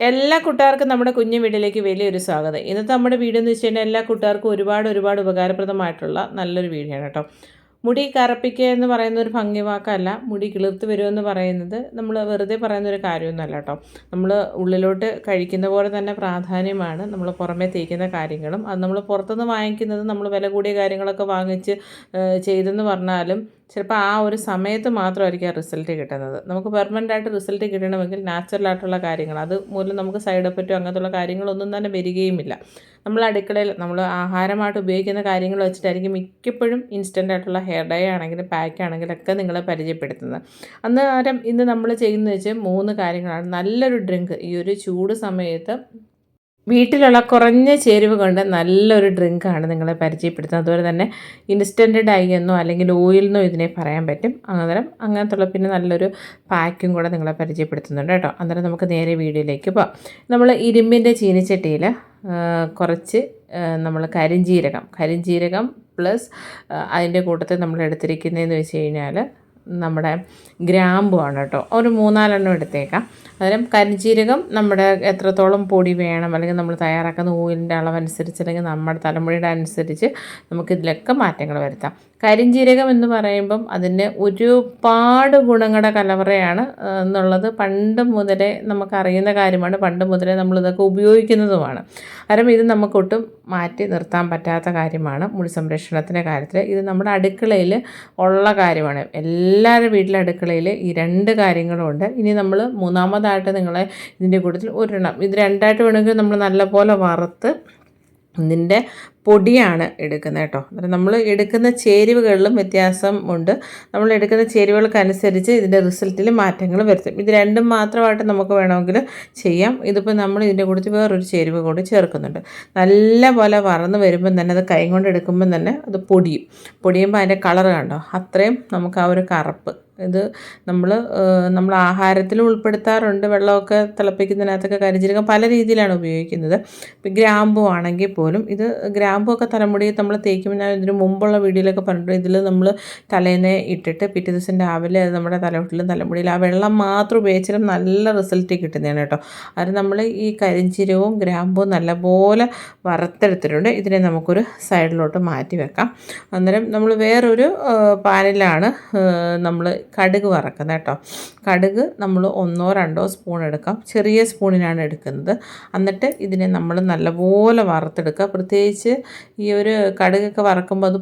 എല്ലാ കൂട്ടുകാർക്കും നമ്മുടെ കുഞ്ഞു വീട്ടിലേക്ക് വലിയൊരു സ്വാഗതം. ഇന്നത്തെ നമ്മുടെ വീഡിയോ എന്ന് വെച്ച് കഴിഞ്ഞാൽ എല്ലാ കൂട്ടുകാർക്കും ഒരുപാട് ഉപകാരപ്രദമായിട്ടുള്ള നല്ലൊരു വീഡിയോ ആണ് കേട്ടോ. മുടി കറുപ്പിക്കുക എന്ന് പറയുന്ന ഒരു ഭംഗി വാക്കല്ല. മുടി കിളിർത്ത് വരുമെന്ന് പറയുന്നത് നമ്മൾ വെറുതെ പറയുന്ന ഒരു കാര്യമൊന്നുമല്ല കേട്ടോ. നമ്മൾ ഉള്ളിലോട്ട് കഴിക്കുന്ന പോലെ തന്നെ പ്രാധാന്യമാണ് നമ്മൾ പുറമേ തേക്കുന്ന കാര്യങ്ങളും. അത് നമ്മൾ പുറത്തുനിന്ന് വാങ്ങിക്കുന്നത് നമ്മൾ വില കൂടിയ കാര്യങ്ങളൊക്കെ വാങ്ങിച്ച് ചെയ്തെന്ന് പറഞ്ഞാലും ചിലപ്പോൾ ആ ഒരു സമയത്ത് മാത്രമായിരിക്കും ആ റിസൾട്ട് കിട്ടുന്നത്. നമുക്ക് പെർമനൻ്റ് ആയിട്ട് റിസൾട്ട് കിട്ടണമെങ്കിൽ നാച്ചുറലായിട്ടുള്ള കാര്യങ്ങൾ അത് മൂലം നമുക്ക് സൈഡ് എഫക്റ്റോ അങ്ങനത്തുള്ള കാര്യങ്ങളൊന്നും തന്നെ വരികയുമില്ല. നമ്മൾ അടുക്കളയിൽ നമ്മൾ ആഹാരമായിട്ട് ഉപയോഗിക്കുന്ന കാര്യങ്ങൾ വെച്ചിട്ടായിരിക്കും മിക്കപ്പോഴും ഇൻസ്റ്റൻ്റ് ആയിട്ടുള്ള ഹെയർ ഡൈ ആണെങ്കിലും പാക്ക് ആണെങ്കിലൊക്കെ നിങ്ങളെ പരിചയപ്പെടുത്തുന്നത്. അന്നേരം ഇന്ന് നമ്മൾ ചെയ്യുന്നത് വെച്ച് 3 കാര്യങ്ങളാണ്. നല്ലൊരു ഡ്രിങ്ക് ഈ ഒരു ചൂട് സമയത്ത് വീട്ടിലുള്ള കുറഞ്ഞ ചേരുവ കൊണ്ട് നല്ലൊരു ഡ്രിങ്കാണ് നിങ്ങളെ പരിചയപ്പെടുത്തുന്നത്. അതുപോലെ തന്നെ ഇൻസ്റ്റൻറ്റ് ഡൈ എന്നോ അല്ലെങ്കിൽ ഓയിലെന്നോ ഇതിനെ പറയാൻ പറ്റും. അന്നേരം അങ്ങനത്തുള്ള പിന്നെ നല്ലൊരു പാക്കും കൂടെ നിങ്ങളെ പരിചയപ്പെടുത്തുന്നുണ്ട് കേട്ടോ. അന്നേരം നമുക്ക് നേരെ വീഡിയോയിലേക്ക് പോകാം. നമ്മൾ ഇരുമ്പിൻ്റെ ചീനിച്ചട്ടിയിൽ കുറച്ച് നമ്മൾ കരിഞ്ജീരകം പ്ലസ് അതിൻ്റെ കൂട്ടത്തിൽ നമ്മൾ എടുത്തിരിക്കുന്നതെന്ന് വെച്ച് കഴിഞ്ഞാൽ നമ്മുടെ ഗ്രാമ്പുമാണ് കേട്ടോ. ഒരു 3-4 എടുത്തേക്കാം. അന്നേരം കരിഞ്ജീരകം നമ്മുടെ എത്രത്തോളം പൊടി വേണം അല്ലെങ്കിൽ നമ്മൾ തയ്യാറാക്കുന്ന ഓയിലിൻ്റെ അളവനുസരിച്ച് അല്ലെങ്കിൽ നമ്മുടെ തലമുടിയുടെ അനുസരിച്ച് നമുക്കിതിലൊക്കെ മാറ്റങ്ങൾ വരുത്താം. കരിഞ്ജീരകം എന്ന് പറയുമ്പം അതിന് ഒരുപാട് ഗുണങ്ങളുടെ കലവറയാണ് എന്നുള്ളത് പണ്ട് മുതലേ നമുക്കറിയുന്ന കാര്യമാണ്. പണ്ട് മുതലേ നമ്മളിതൊക്കെ ഉപയോഗിക്കുന്നതുമാണ്. കാരണം ഇത് നമുക്കൊട്ടും മാറ്റി നിർത്താൻ പറ്റാത്ത കാര്യമാണ് മുടി സംരക്ഷണത്തിൻ്റെ കാര്യത്തിൽ. ഇത് നമ്മുടെ അടുക്കളയിൽ ഉള്ള കാര്യമാണ്. എല്ലാവരുടെ വീട്ടിലെ അടുക്കളയിൽ ഈ 2 കാര്യങ്ങളും ഉണ്ട്. ഇനി നമ്മൾ മൂന്നാമതായിട്ട് നിങ്ങളെ ഇതിൻ്റെ കൂട്ടത്തിൽ ഒരെണ്ണം ഇത് 2ആയിട്ട് വേണമെങ്കിൽ നമ്മൾ നല്ലപോലെ വറുത്ത് ഇതിൻ്റെ പൊടിയാണ് എടുക്കുന്നത് കേട്ടോ. അന്നേരം നമ്മൾ എടുക്കുന്ന ചേരുവകളിലും വ്യത്യാസം ഉണ്ട്. നമ്മൾ എടുക്കുന്ന ചേരുവകൾക്കനുസരിച്ച് ഇതിൻ്റെ റിസൾട്ടിൽ മാറ്റങ്ങൾ വരുത്തും. ഇത് 2ഉം മാത്രമായിട്ട് നമുക്ക് വേണമെങ്കിൽ ചെയ്യാം. ഇതിപ്പോൾ നമ്മൾ ഇതിൻ്റെ കൂട്ടത്തിൽ വേറൊരു ചേരുവ കൂടി ചേർക്കുന്നുണ്ട്. നല്ല പോലെ വറന്ന് വരുമ്പം തന്നെ അത് കൈ കൊണ്ട് എടുക്കുമ്പം തന്നെ അത് പൊടിയുമ്പോൾ അതിൻ്റെ കളർ കണ്ടോ, അത്രയും നമുക്ക് ആ ഒരു കറുപ്പ് ഇത് നമ്മൾ ആഹാരത്തിൽ ഉൾപ്പെടുത്താറുണ്ട്. വെള്ളമൊക്കെ തിളപ്പിക്കുന്നതിനകത്തൊക്കെ കരിഞ്ജീരകം പല രീതിയിലാണ് ഉപയോഗിക്കുന്നത്. ഇപ്പം ഗ്രാമ്പു ആണെങ്കിൽ പോലും ഇത് ഗ്രാമ്പുമൊക്കെ തലമുടിയിൽ നമ്മൾ തേക്കുമ്പോൾ ഞാൻ ഇതിന് മുമ്പുള്ള വീഡിയോയിലൊക്കെ പറഞ്ഞിട്ടുണ്ട്. ഇതിൽ നമ്മൾ തലേന്ന് ഇട്ടിട്ട് പിറ്റേ ദിവസം രാവിലെ അത് നമ്മുടെ തലമുട്ടിലും തലമുടിയിൽ ആ വെള്ളം മാത്രം ഉപയോഗിച്ചാലും നല്ല റിസൾട്ട് കിട്ടുന്നതാണ് കേട്ടോ. അത് നമ്മൾ ഈ കരിഞ്ജീരകവും ഗ്രാമ്പും നല്ലപോലെ വറുത്തെടുത്തിട്ടുണ്ട്. ഇതിനെ നമുക്കൊരു സൈഡിലോട്ട് മാറ്റി വെക്കാം. അന്നേരം നമ്മൾ വേറൊരു പാനിലാണ് നമ്മൾ കടുക് വറക്കുന്നത് കേട്ടോ. കടുക് നമ്മൾ 1-2 സ്പൂൺ എടുക്കാം. ചെറിയ സ്പൂണിനാണ് എടുക്കുന്നത്. എന്നിട്ട് ഇതിനെ നമ്മൾ നല്ലപോലെ വറുത്തെടുക്കുക. പ്രത്യേകിച്ച് ഈ ഒരു കടുകൊക്കെ വറക്കുമ്പോൾ അത്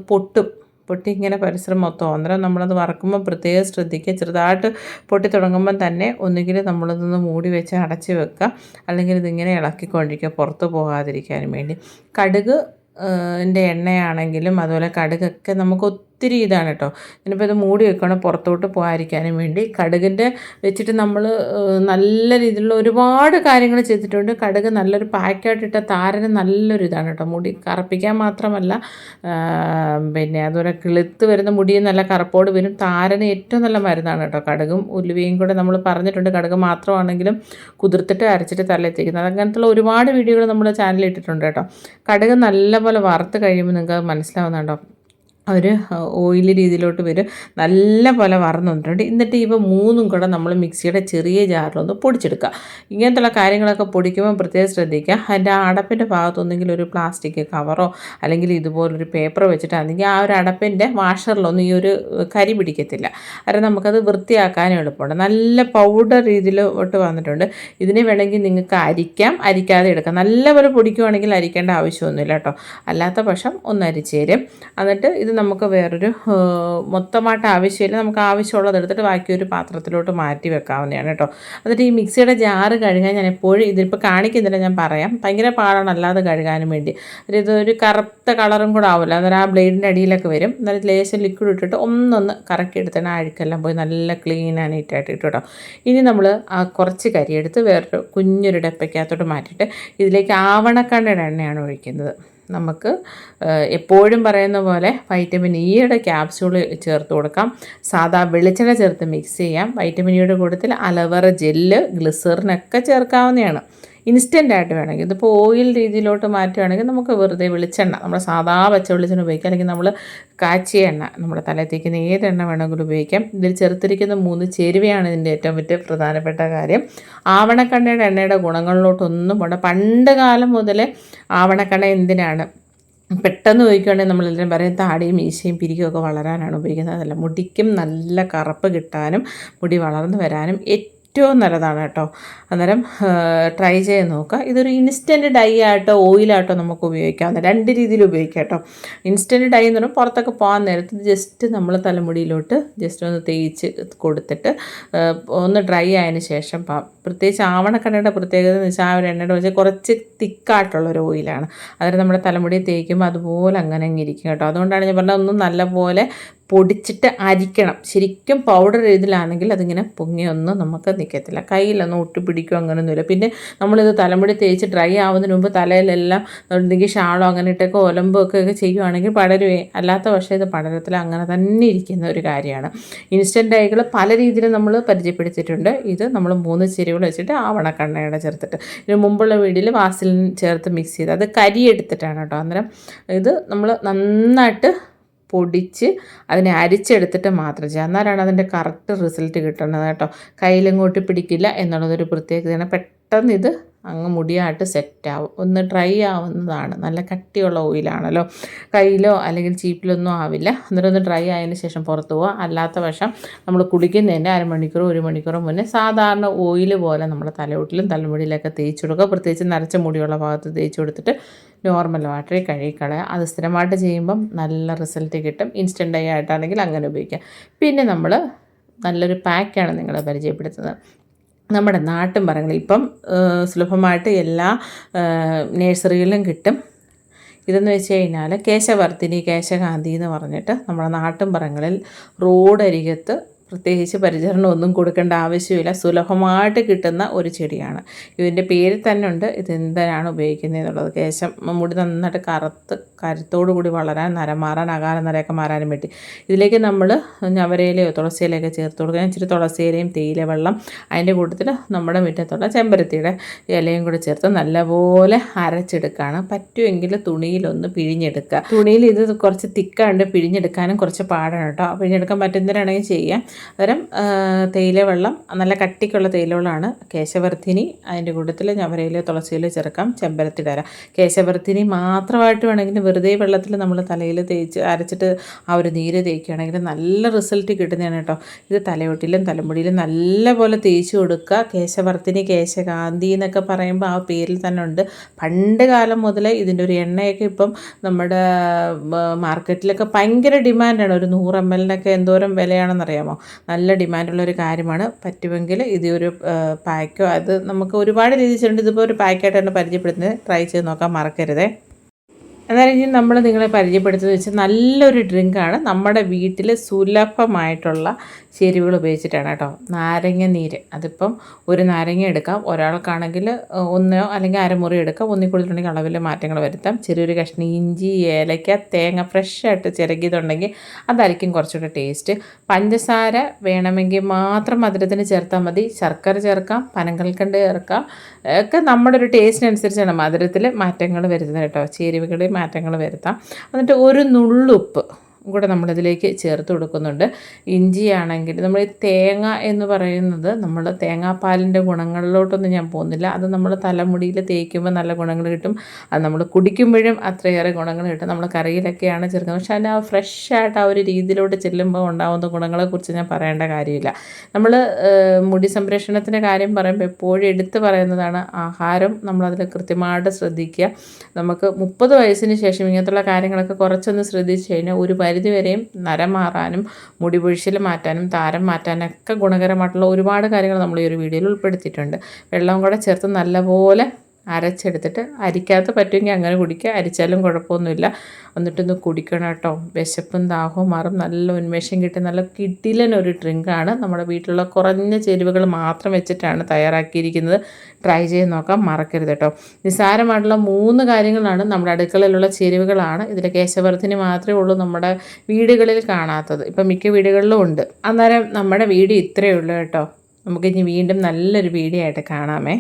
പൊട്ടി ഇങ്ങനെ പരിസരം മൊത്തം. അന്നേരം നമ്മളത് വറക്കുമ്പോൾ പ്രത്യേകം ശ്രദ്ധിക്കുക. ചെറുതായിട്ട് പൊട്ടി തുടങ്ങുമ്പം തന്നെ ഒന്നുകിൽ നമ്മളിതൊന്ന് മൂടി വെച്ച് അടച്ച് വെക്കുക, അല്ലെങ്കിൽ ഇതിങ്ങനെ ഇളക്കിക്കൊണ്ടിരിക്കുക പുറത്ത് പോകാതിരിക്കാനും വേണ്ടി. കടുക് ൻ്റെ എണ്ണയാണെങ്കിലും അതുപോലെ കടുകൊക്കെ നമുക്ക് ഒത്തിരി ഇതാണ് കേട്ടോ. ഇതിനിപ്പോൾ ഇത് മൂടി വെക്കണം പുറത്തോട്ട് പോകാതിരിക്കാനും വേണ്ടി. കടുകിൻ്റെ വെച്ചിട്ട് നമ്മൾ നല്ല രീതിയിലുള്ള ഒരുപാട് കാര്യങ്ങൾ ചെയ്തിട്ടുണ്ട്. കടുക് നല്ലൊരു പാക്കായിട്ടിട്ട താരന് നല്ലൊരു ഇതാണ് കേട്ടോ. മുടി കറുപ്പിക്കാൻ മാത്രമല്ല, പിന്നെ അതുപോലെ കിളുത്ത് വരുന്ന മുടിയും നല്ല കറുപ്പോട് വരും. താരന് ഏറ്റവും നല്ല മരുന്നാണ് കേട്ടോ കടുകും ഉലുവയും കൂടെ. നമ്മൾ പറഞ്ഞിട്ടുണ്ട് കടുക് മാത്രമാണെങ്കിലും കുതിർത്തിട്ട് അരച്ചിട്ട് തലയെത്തിക്കുന്നത്. അങ്ങനത്തുള്ള ഒരുപാട് വീഡിയോകൾ നമ്മുടെ ചാനലിൽ ഇട്ടിട്ടുണ്ട് കേട്ടോ. കടുക് നല്ലപോലെ വറുത്ത് കഴിയുമ്പോൾ നിങ്ങൾക്ക് അത് മനസ്സിലാവുന്നുണ്ടോ, ഒരു ഓയിലി രീതിയിലോട്ട് വരും. നല്ല പോലെ വറന്ന് വന്നിട്ടുണ്ട്. എന്നിട്ട് ഇവ 3ഉം കൂടെ നമ്മൾ മിക്സിയുടെ ചെറിയ ജാറിലൊന്ന് പൊടിച്ചെടുക്കുക. ഇങ്ങനത്തുള്ള കാര്യങ്ങളൊക്കെ പൊടിക്കുമ്പോൾ പ്രത്യേകം ശ്രദ്ധിക്കുക. അതിൻ്റെ ആ അടപ്പിൻ്റെ ഭാഗത്തൊന്നെങ്കിൽ ഒരു പ്ലാസ്റ്റിക് കവറോ അല്ലെങ്കിൽ ഇതുപോലൊരു പേപ്പറോ വെച്ചിട്ടാണെങ്കിൽ ആ ഒരു അടപ്പിൻ്റെ വാഷറിലൊന്നും ഈ ഒരു കരി പിടിക്കത്തില്ല. കാരണം നമുക്കത് വൃത്തിയാക്കാനും എളുപ്പമുണ്ട്. നല്ല പൗഡർ രീതിയിലോട്ട് വന്നിട്ടുണ്ട്. ഇതിനെ വേണമെങ്കിൽ നിങ്ങൾക്ക് അരിക്കാതെ എടുക്കാം. നല്ലപോലെ പൊടിക്കുവാണെങ്കിൽ അരിക്കേണ്ട ആവശ്യമൊന്നുമില്ല കേട്ടോ. അല്ലാത്ത പക്ഷം ഒന്ന് അരിച്ചേരും. എന്നിട്ട് ഇത് നമുക്ക് വേറൊരു മൊത്തമായിട്ട് ആവശ്യമില്ല. നമുക്ക് ആവശ്യമുള്ളത് എടുത്തിട്ട് ബാക്കി ഒരു പാത്രത്തിലോട്ട് മാറ്റി വെക്കാവുന്നതാണ് കേട്ടോ. എന്നിട്ട് ഈ മിക്സിയുടെ ജാറ് കഴുകാൻ ഞാൻ എപ്പോഴും ഇതിപ്പോൾ കാണിക്കുന്നില്ല, ഞാൻ പറയാം. ഭയങ്കര പാടാണ് അല്ലാതെ കഴുകാനും വേണ്ടി. ഇതൊരു കറുത്ത കളറും കൂടെ ആവില്ല. അന്നേരം ആ ബ്ലേഡിൻ്റെ അടിയിലൊക്കെ വരും. എന്നാലും ലേശം ലിക്വിഡ് ഇട്ടിട്ട് ഒന്ന് കറക്കി എടുത്തതിന് അഴുക്കെല്ലാം പോയി നല്ല ക്ലീൻ ആൻഡ് നീറ്റായിട്ട് ഇട്ടു കേട്ടോ. ഇനി നമ്മൾ ആ കുറച്ച് കരിയെടുത്ത് വേറൊരു കുഞ്ഞൊരു ഡപ്പയ്ക്കകത്തോട്ട് മാറ്റിയിട്ട് ഇതിലേക്ക് ആവണക്കണ്ണയുടെ എണ്ണയാണ് ഒഴിക്കുന്നത്. നമുക്ക് എപ്പോഴും പറയുന്ന പോലെ വൈറ്റമിൻ ഇയുടെ ക്യാപ്സ്യൂൾ ചേർത്ത് കൊടുക്കാം. സാധാ വെളിച്ചെണ്ണ ചേർത്ത് മിക്സ് ചെയ്യാം. വൈറ്റമിൻ ഇയുടെ കൂട്ടത്തിൽ അലോവേറ ജെല്ല്, ഗ്ലിസറിനൊക്കെ ചേർക്കാവുന്നതാണ്. ഇൻസ്റ്റൻ്റായിട്ട് വേണമെങ്കിൽ ഇതിപ്പോൾ ഓയിൽ രീതിയിലോട്ട് മാറ്റുകയാണെങ്കിൽ നമുക്ക് വെറുതെ വെളിച്ചെണ്ണ നമ്മൾ സാധാ പച്ച വെളിച്ചെണ്ണ ഉപയോഗിക്കാം, അല്ലെങ്കിൽ നമ്മൾ കാച്ചിയ എണ്ണ നമ്മുടെ തലയിൽ തേക്കുന്ന ഏത് എണ്ണ വേണമെങ്കിലും ഉപയോഗിക്കാം. ഇതിൽ ചേർത്തിരിക്കുന്ന 3 ചേരുവയാണ് ഇതിൻ്റെ ഏറ്റവും വലിയ പ്രധാനപ്പെട്ട കാര്യം. ആവണക്കണ്ണയുടെ എണ്ണയുടെ ഗുണങ്ങളിലോട്ടൊന്നും പോകണ്ട. പണ്ട് കാലം മുതലേ ആവണക്കണ്ണ എന്തിനാണ് പെട്ടെന്ന് ഉപയോഗിക്കുകയാണെങ്കിൽ നമ്മളെല്ലാവരും പറയും താടിയും മീശയും പിരിക്കുമൊക്കെ വളരാനാണ് ഉപയോഗിക്കുന്നത്. അതല്ല, മുടിക്കും നല്ല കറുപ്പ് കിട്ടാനും മുടി വളർന്നു വരാനും ഏറ്റവും നല്ലതാണ് കേട്ടോ. അന്നേരം ട്രൈ ചെയ്ത് നോക്കുക. ഇതൊരു ഇൻസ്റ്റൻറ്റ് ഡൈ ആയിട്ടോ ഓയിലായിട്ടോ നമുക്ക് ഉപയോഗിക്കാവുന്ന 2 രീതിയിൽ ഉപയോഗിക്കാം കേട്ടോ. ഇൻസ്റ്റൻറ്റ് ഡൈ എന്ന് പറയുമ്പോൾ പുറത്തൊക്കെ പോകാൻ നേരത്ത് ജസ്റ്റ് നമ്മൾ തലമുടിയിലോട്ട് ജസ്റ്റ് ഒന്ന് തേച്ച് കൊടുത്തിട്ട് ഒന്ന് ഡ്രൈ ആയതിന് ശേഷം പ്രത്യേകിച്ച് ആവണക്കണ്ണയുടെ പ്രത്യേകത എന്ന് വെച്ചാൽ ആ ഒരു എണ്ണയുടെ വെച്ചാൽ കുറച്ച് തിക്കായിട്ടുള്ളൊരു ഓയിലാണ്. അന്നേരം നമ്മുടെ തലമുടി തേക്കുമ്പോൾ അതുപോലെ അങ്ങനെ ഇരിക്കും കേട്ടോ. അതുകൊണ്ടാണ് ഞാൻ പറഞ്ഞത് ഒന്നും നല്ലപോലെ പൊടിച്ചിട്ട് അരിക്കണം. ശരിക്കും പൗഡർ ഇതിലാണെങ്കിൽ അതിങ്ങനെ പൊങ്ങിയൊന്നും നമുക്ക് നിൽക്കത്തില്ല, കയ്യിലൊന്നും ഒട്ടിപ്പിടിക്കുക അങ്ങനെയൊന്നുമില്ല. പിന്നെ നമ്മളിത് തലമുടി തേച്ച് ഡ്രൈ ആവുന്നതിന് മുമ്പ് തലയിലെല്ലാം എന്തെങ്കിലും ഷാളോ അങ്ങനെ ഇട്ടൊക്കെ ഒലമ്പൊക്കെ ചെയ്യുവാണെങ്കിൽ പടരുവേ, അല്ലാത്ത പക്ഷേ ഇത് പടരത്തില്ല, അങ്ങനെ തന്നെ ഇരിക്കുന്ന ഒരു കാര്യമാണ്. ഇൻസ്റ്റൻറ്റ് ഡൈകൾ പല രീതിയിലും നമ്മൾ പരിചയപ്പെടുത്തിയിട്ടുണ്ട്. ഇത് നമ്മൾ 3 ചേരുവകൾ വെച്ചിട്ട് ആവണക്കണ്ണയുടെ ചേർത്തിട്ട്, ഇതിന് മുമ്പുള്ള വീഡിയോയിൽ വാസലിൻ ചേർത്ത് മിക്സ് ചെയ്ത് അത് കരിയെടുത്തിട്ടാണ് കേട്ടോ. അന്നേരം ഇത് നമ്മൾ നന്നായിട്ട് പൊടിച്ച് അതിനെ അരിച്ചെടുത്തിട്ട് മാത്രം ചെയ്യുക, എന്നാലാണ് അതിൻ്റെ കറക്റ്റ് റിസൾട്ട് കിട്ടുന്നത് കേട്ടോ. കയ്യിലെങ്ങോട്ട് പിടിക്കില്ല എന്നുള്ളതൊരു പ്രത്യേകതയാണ്. പെട്ടെന്ന് ഇത് അങ്ങ് മുടിയായിട്ട് സെറ്റാവും, ഒന്ന് ഡ്രൈ ആവുന്നതാണ്. നല്ല കട്ടിയുള്ള ഓയിലാണല്ലോ, കയ്യിലോ അല്ലെങ്കിൽ ചീപ്പിലൊന്നും ആവില്ല. അന്നേരം ഒന്ന് ഡ്രൈ ആയതിന് ശേഷം പുറത്ത് പോവുക. അല്ലാത്ത പക്ഷം നമ്മൾ കുളിക്കുന്നതിൻ്റെ 1/2 മണിക്കൂറോ 1 മണിക്കൂറോ മുന്നേ സാധാരണ ഓയിൽ പോലെ നമ്മുടെ തലയോട്ടിലും തലമുടിയിലൊക്കെ തേച്ച് കൊടുക്കുക. പ്രത്യേകിച്ച് നരച്ച മുടിയുള്ള ഭാഗത്ത് തേച്ച് കൊടുത്തിട്ട് നോർമൽ വാട്ടറിൽ കഴുകിക്കളയുക. അത് സ്ഥിരമായിട്ട് ചെയ്യുമ്പം നല്ല റിസൾട്ട് കിട്ടും. ഇൻസ്റ്റൻ്റ് ഡൈ ആയിട്ടാണെങ്കിൽ അങ്ങനെ ഉപയോഗിക്കാം. പിന്നെ നമ്മൾ നല്ലൊരു പാക്കാണ് നിങ്ങളെ പരിചയപ്പെടുത്തുന്നത്. നമ്മുടെ നാട്ടിൻപുറങ്ങളിൽ ഇപ്പം സുലഭമായിട്ട് എല്ലാ നഴ്സറികളിലും കിട്ടും. ഇതെന്ന് വെച്ച് കഴിഞ്ഞാൽ കേശവർദ്ധിനി, കേശകാന്തി എന്ന് പറഞ്ഞിട്ട് നമ്മുടെ നാട്ടിൻപുറങ്ങളിൽ റോഡരികത്ത് പ്രത്യേകിച്ച് പരിചരണമൊന്നും കൊടുക്കേണ്ട ആവശ്യമില്ല, സുലഭമായിട്ട് കിട്ടുന്ന ഒരു ചെടിയാണ്. ഇതിൻ്റെ പേരിൽ തന്നെ ഉണ്ട് ഇതെന്തിനാണ് ഉപയോഗിക്കുന്നത് എന്നുള്ളത്. കേശം മുടി നന്നായിട്ട് കരുത്തോടു കൂടി വളരാൻ, നരം മാറാൻ, അകാല നരയൊക്കെ മാറാനും വേണ്ടി ഇതിലേക്ക് നമ്മൾ ഞവരയിലയോ തുളസിയിലൊക്കെ ചേർത്ത് കൊടുക്കുക. ഇച്ചിരി തുളസിയിലയും തേയില വെള്ളം അതിൻ്റെ കൂട്ടത്തിൽ നമ്മുടെ മുറ്റത്തുള്ള ചെമ്പരത്തിയുടെ ഇലയും കൂടി ചേർത്ത് നല്ലപോലെ അരച്ചെടുക്കുകയാണ്. പറ്റുമെങ്കിൽ തുണിയിലൊന്ന് പിഴിഞ്ഞെടുക്കുക. തുണിയിൽ ഇത് കുറച്ച് തിക്കാണ്ട് പിഴിഞ്ഞെടുക്കാനും കുറച്ച് പാടാണ് കേട്ടോ. പിഴിഞ്ഞെടുക്കാൻ പറ്റുന്നതിനാണെങ്കിൽ ചെയ്യാം. അന്നേരം തേയില വെള്ളം, നല്ല കട്ടിക്കുള്ള തേയില വെള്ളമാണ്. കേശവർദ്ധിനി അതിൻ്റെ കൂട്ടത്തിൽ ഞവരയിലോ തുളസിയിലോ ചേർക്കാം. ചെമ്പരത്തിയുടെ ഇല. കേശവർദ്ധിനി മാത്രമായിട്ട് വേണമെങ്കിൽ വെറുതെ വെള്ളത്തിൽ നമ്മൾ തലയിൽ തേച്ച് അരച്ചിട്ട് ആ ഒരു നീര് തേക്കുകയാണെങ്കിൽ നല്ല റിസൾട്ട് കിട്ടുന്നതാണ് കേട്ടോ. ഇത് തലയോട്ടിലും തലമുടിയിലും നല്ലപോലെ തേച്ച് കൊടുക്കുക. കേശവർദ്ധിനി, കേശകാന്തി എന്നൊക്കെ പറയുമ്പോൾ ആ പേരിൽ തന്നെ ഉണ്ട്. പണ്ട് കാലം മുതലേ ഇതിൻ്റെ ഒരു എണ്ണയൊക്കെ ഇപ്പം നമ്മുടെ മാർക്കറ്റിലൊക്കെ ഭയങ്കര ഡിമാൻഡാണ്. ഒരു 100 ml എന്തോരം വിലയാണെന്നറിയാമോ? നല്ല ഡിമാൻഡുള്ളൊരു കാര്യമാണ്. പറ്റുമെങ്കിൽ ഇത് ഒരു പാക്കോ, അത് നമുക്ക് ഒരുപാട് രീതിയിൽ ചെയ്യുന്നുണ്ട്. ഇതിപ്പോൾ ഒരു പാക്കായിട്ടാണ് പരിചയപ്പെടുത്തുന്നത്. ട്രൈ ചെയ്ത് നോക്കാൻ മറക്കരുതേ. എന്നാലും നമ്മൾ നിങ്ങളെ പരിചയപ്പെടുത്തുന്നത് വെച്ചാൽ നല്ലൊരു ഡ്രിങ്കാണ്. നമ്മുടെ വീട്ടിൽ സുലഭമായിട്ടുള്ള ചേരുവകൾ ഉപയോഗിച്ചിട്ടാണ് കേട്ടോ. നാരങ്ങ നീര്, അതിപ്പം ഒരു നാരങ്ങ എടുക്കാം. ഒരാൾക്കാണെങ്കിൽ 1 അല്ലെങ്കിൽ അരമുറി എടുക്കാം. ഒന്നിൽ കൂടുതലുണ്ടെങ്കിൽ അളവിൽ മാറ്റങ്ങൾ വരുത്താം. ചെറിയൊരു കഷ്ണം ഇഞ്ചി, ഏലയ്ക്ക, തേങ്ങ ഫ്രഷായിട്ട് ചിരകിയതുണ്ടെങ്കിൽ അതായിരിക്കും കുറച്ചുകൂടെ ടേസ്റ്റ്. പഞ്ചസാര വേണമെങ്കിൽ മാത്രം മധുരത്തിന് ചേർത്താൽ മതി. ശർക്കര ചേർക്കാം, പനങ്കൽക്കണ്ട് ചേർക്കാം. ഒക്കെ നമ്മുടെ ഒരു ടേസ്റ്റിനനുസരിച്ചാണ് മധുരത്തിൽ മാറ്റങ്ങൾ വരുന്നത് കേട്ടോ. ചേരുവകളിൽ മാറ്റങ്ങൾ വരുത്താം. എന്നിട്ട് ഒരു നുള്ളുപ്പ് കൂടെ നമ്മളിതിലേക്ക് ചേർത്ത് കൊടുക്കുന്നുണ്ട്. ഇഞ്ചിയാണെങ്കിൽ നമ്മൾ തേങ്ങ എന്ന് പറയുന്നത് നമ്മൾ തേങ്ങാപ്പാലിൻ്റെ ഗുണങ്ങളിലോട്ടൊന്നും ഞാൻ പോകുന്നില്ല. അത് നമ്മൾ തലമുടിയിൽ തേക്കുമ്പോൾ നല്ല ഗുണങ്ങൾ കിട്ടും. അത് നമ്മൾ കുടിക്കുമ്പോഴും അത്രയേറെ ഗുണങ്ങൾ കിട്ടും. നമ്മൾ കറിയിലൊക്കെയാണ് ചേർക്കുന്നത്. പക്ഷേ അതിന് ആ ഫ്രഷായിട്ട് ആ ഒരു രീതിയിലോട്ട് ചെല്ലുമ്പോൾ ഉണ്ടാകുന്ന ഗുണങ്ങളെക്കുറിച്ച് ഞാൻ പറയേണ്ട കാര്യമില്ല. നമ്മൾ മുടി സംരക്ഷണത്തിൻ്റെ കാര്യം പറയുമ്പോൾ എപ്പോഴും എടുത്ത് പറയുന്നതാണ് ആഹാരം. നമ്മളതിൽ കൃത്യമായിട്ട് ശ്രദ്ധിക്കുക. നമുക്ക് 30 വയസ്സിന് ശേഷം ഇങ്ങനത്തുള്ള കാര്യങ്ങളൊക്കെ കുറച്ചൊന്ന് ശ്രദ്ധിച്ച് കഴിഞ്ഞാൽ ഒരു പരിധിവരെയും നരം മാറാനും മുടി പൊഴിച്ചിൽ മാറ്റാനും താരം മാറ്റാനൊക്കെ ഗുണകരമായിട്ടുള്ള ഒരുപാട് കാര്യങ്ങൾ നമ്മൾ ഈ ഒരു വീഡിയോയിൽ ഉൾപ്പെടുത്തിയിട്ടുണ്ട്. വെള്ളം കൂടെ ചേർത്ത് നല്ലപോലെ അരച്ചെടുത്തിട്ട്, അരിക്കാത്ത പറ്റുമെങ്കിൽ അങ്ങനെ കുടിക്കുക, അരിച്ചാലും കുഴപ്പമൊന്നുമില്ല. എന്നിട്ടൊന്ന് കുടിക്കണം കേട്ടോ. വിശപ്പും ദാഹവും മാറും, നല്ല ഉന്മേഷം കിട്ടി, നല്ല കിടിലനൊരു ഡ്രിങ്കാണ്. നമ്മുടെ വീട്ടിലുള്ള കുറഞ്ഞ ചേരുവകൾ മാത്രം വെച്ചിട്ടാണ് തയ്യാറാക്കിയിരിക്കുന്നത്. ട്രൈ ചെയ്ത് നോക്കാം, മറക്കരുത് കേട്ടോ. നിസ്സാരമായിട്ടുള്ള 3 കാര്യങ്ങളാണ് നമ്മുടെ അടുക്കളയിലുള്ള ചേരുവകളാണ്. ഇതിൽ കേശവർദ്ധിനി മാത്രമേ ഉള്ളൂ നമ്മുടെ വീടുകളിൽ കാണാത്തത്. ഇപ്പം മിക്ക വീടുകളിലും ഉണ്ട്. അന്നേരം നമ്മുടെ വീഡിയോ ഇത്രയേ ഉള്ളൂ കേട്ടോ. നമുക്കിനി വീണ്ടും നല്ലൊരു വീഡിയോ ആയിട്ട് കാണാമേ.